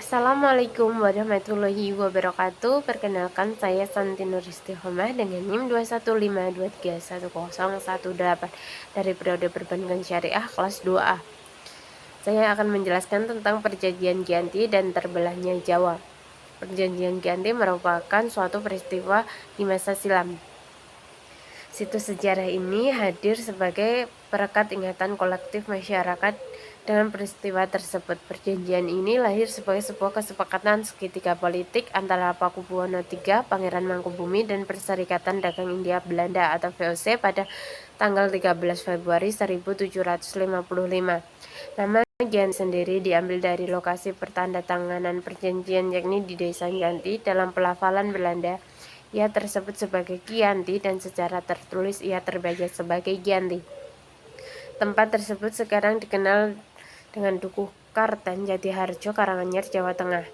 Assalamualaikum warahmatullahi wabarakatuh. Perkenalkan saya Santi Nuristihomah dengan NIM 215231018 dari periode perbankan syariah kelas 2A. Saya akan menjelaskan tentang perjanjian Giyanti dan terbelahnya Jawa. Perjanjian Giyanti merupakan suatu peristiwa di masa silam. Situs sejarah ini hadir sebagai perekat ingatan kolektif masyarakat dengan peristiwa tersebut. Perjanjian ini lahir sebagai sebuah kesepakatan segitiga politik antara Pakubuwono III, Pangeran Mangkubumi, dan Perserikatan Dagang India Belanda atau VOC pada tanggal 13 Februari 1755. Nama Giyanti sendiri diambil dari lokasi pertandatanganan perjanjian, yakni di Desa Giyanti. Dalam pelafalan Belanda, ia tersebut sebagai Giyanti dan secara tertulis ia terbaca sebagai Giyanti. Tempat tersebut sekarang dikenal dengan Dukuh Kartan, Jatiharjo, Karanganyar, Jawa Tengah.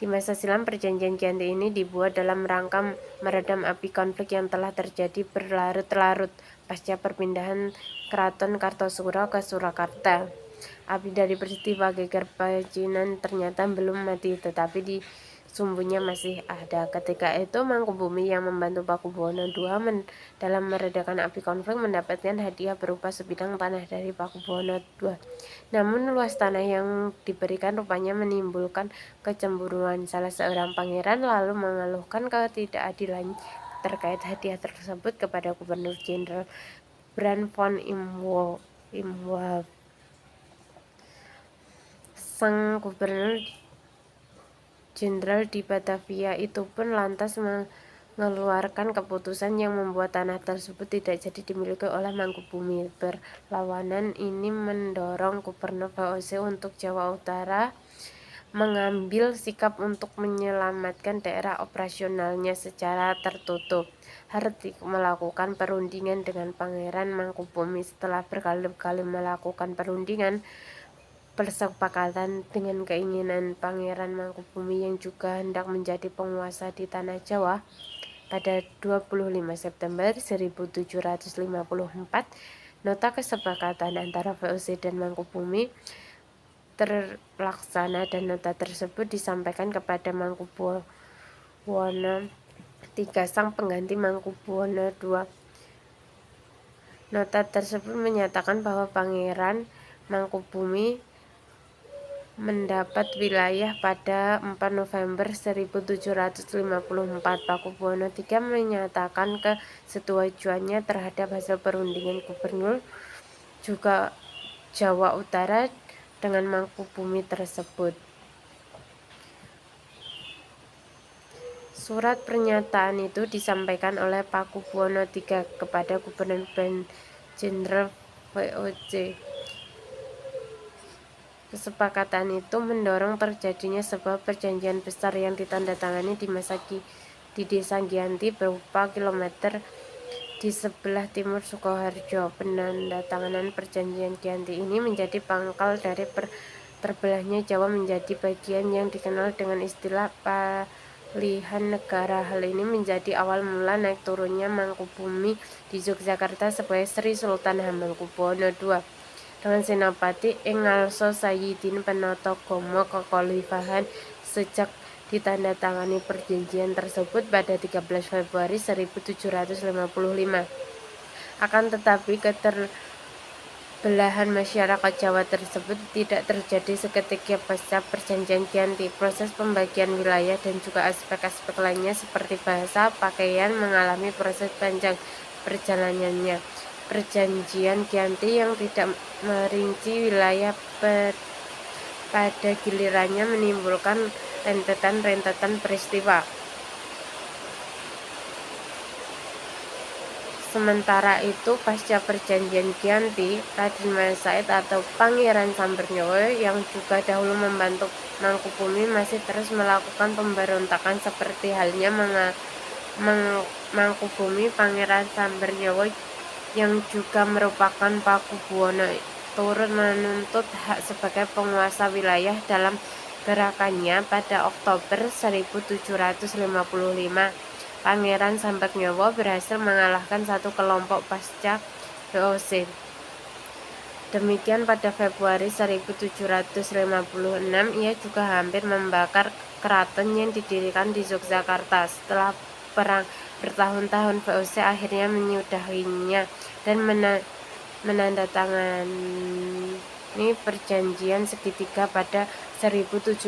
Di masa silam, perjanjian Giyanti ini dibuat dalam rangka meredam api konflik yang telah terjadi berlarut-larut pasca perpindahan Keraton Kartosuro ke Surakarta. Api dari peristiwa geger Pacinan ternyata belum mati, tetapi di sumbunya masih ada. Ketika itu Mangkubumi yang membantu Pakubuwono II dalam meredakan api konflik mendapatkan hadiah berupa sebidang tanah dari Pakubuwono II. Namun luas tanah yang diberikan rupanya menimbulkan kecemburuan. Salah seorang pangeran lalu mengeluhkan ketidakadilan terkait hadiah tersebut kepada Gubernur Jenderal Brand von Imhoff. Sang Gubernur Jenderal di Batavia itu pun lantas mengeluarkan keputusan yang membuat tanah tersebut tidak jadi dimiliki oleh Mangkubumi. Perlawanan ini mendorong Gubernur VOC untuk Jawa Utara mengambil sikap untuk menyelamatkan daerah operasionalnya secara tertutup. Hardik melakukan perundingan dengan Pangeran Mangkubumi. Setelah berkali-kali melakukan perundingan, persepakatan dengan keinginan Pangeran Mangkubumi yang juga hendak menjadi penguasa di tanah Jawa, pada 25 September 1754, nota kesepakatan antara VOC dan Mangkubumi terlaksana dan nota tersebut disampaikan kepada Mangkubwono III, sang pengganti Mangkubwono II. Nota tersebut menyatakan bahwa Pangeran Mangkubumi mendapat wilayah pada 4 November 1754. Pakubuwono III menyatakan kesetujuannya terhadap hasil perundingan gubernur juga Jawa Utara dengan Mangkubumi tersebut. Surat pernyataan itu disampaikan oleh Pakubuwono III kepada Gubernur Brand Jenderal VOC. Kesepakatan itu mendorong terjadinya sebuah perjanjian besar yang ditandatangani di Desa Giyanti berupa kilometer di sebelah timur Sukoharjo. Penandatanganan perjanjian Giyanti ini menjadi pangkal dari terbelahnya Jawa menjadi bagian yang dikenal dengan istilah palihan negara. Hal ini menjadi awal mula naik turunnya Mangkubumi di Yogyakarta sebagai Sri Sultan Hamengkubuwono II dengan senopati ing ngalsa Sayyidin Penotogama kekhalifahan. Sejak ditandatangani perjanjian tersebut pada 13 Februari 1755. Akan tetapi keterbelahan masyarakat Jawa tersebut tidak terjadi seketika pasca perjanjian Giyanti. Proses pembagian wilayah dan juga aspek-aspek lainnya seperti bahasa, pakaian mengalami proses panjang perjalanannya. Perjanjian Giyanti yang tidak merinci wilayah pada gilirannya menimbulkan rentetan peristiwa. Sementara itu, pasca perjanjian Giyanti, Raden Mas Said atau Pangeran Sambernyowo yang juga dahulu membantu Mangkubumi masih terus melakukan pemberontakan seperti halnya Mangkubumi. Pangeran Sambernyowo yang juga merupakan Pakubuwono turut menuntut hak sebagai penguasa wilayah. Dalam gerakannya pada Oktober 1755, Pangeran Sambernyowo berhasil mengalahkan satu kelompok pasca VOC. Demikian pada Februari 1756 ia juga hampir membakar keraton yang didirikan di Yogyakarta. Setelah perang bertahun-tahun, VOC akhirnya menyudahinya dan menandatangani perjanjian segitiga pada 1757.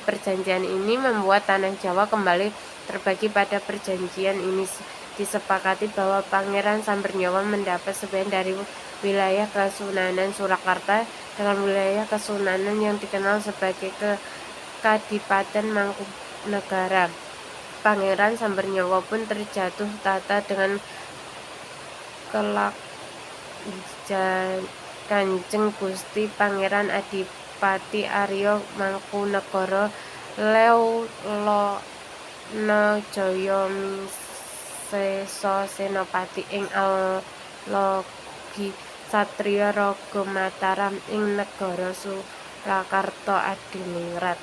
Perjanjian ini membuat tanah Jawa kembali terbagi. Pada perjanjian ini disepakati bahwa Pangeran Sambernyawa mendapat sebagian dari wilayah Kesunanan Surakarta dengan wilayah Kesunanan yang dikenal sebagai Kadipaten Mangkunegara. Pangeran Sambernyawa pun terjatuh tata dengan kelak Kanjeng Gusti Pangeran Adipati Arya Mangkunegara Leulana Jaya Senopati ing Alogi Satriya Raga Mataram ing negara Surakarta Adiningrat.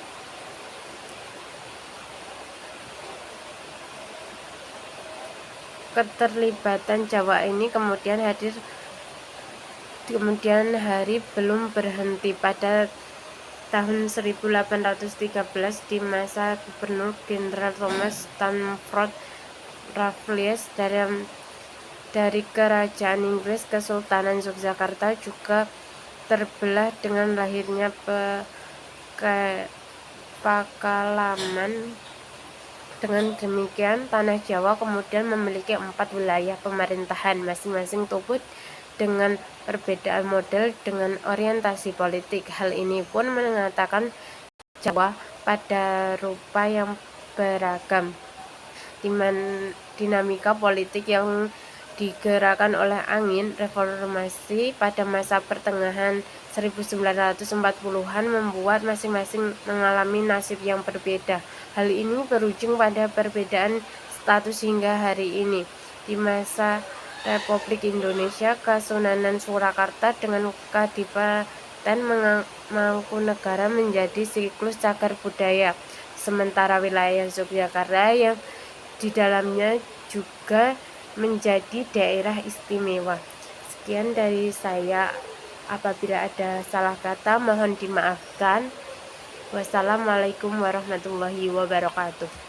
Keterlibatan Jawa ini kemudian hari belum berhenti. Pada tahun 1813 di masa Gubernur Jenderal Thomas Stamford Raffles dari Kerajaan Inggris, Kesultanan Yogyakarta juga terbelah dengan lahirnya Pakalaman. Dengan demikian, tanah Jawa kemudian memiliki 4 wilayah pemerintahan, masing-masing tubuh dengan perbedaan model dengan orientasi politik. Hal ini pun mengatakan Jawa pada rupa yang beragam. Dinamika politik yang digerakkan oleh angin reformasi pada masa pertengahan 1940-an membuat masing-masing mengalami nasib yang berbeda. Hal ini berujung pada perbedaan status hingga hari ini. Di masa Republik Indonesia, Kesunanan Surakarta dengan Kadipaten Mangkunegara menjadi siklus cagar budaya, sementara wilayah Yogyakarta yang di dalamnya juga menjadi daerah istimewa. Sekian dari saya. Apabila ada salah kata mohon dimaafkan. Wassalamualaikum warahmatullahi wabarakatuh.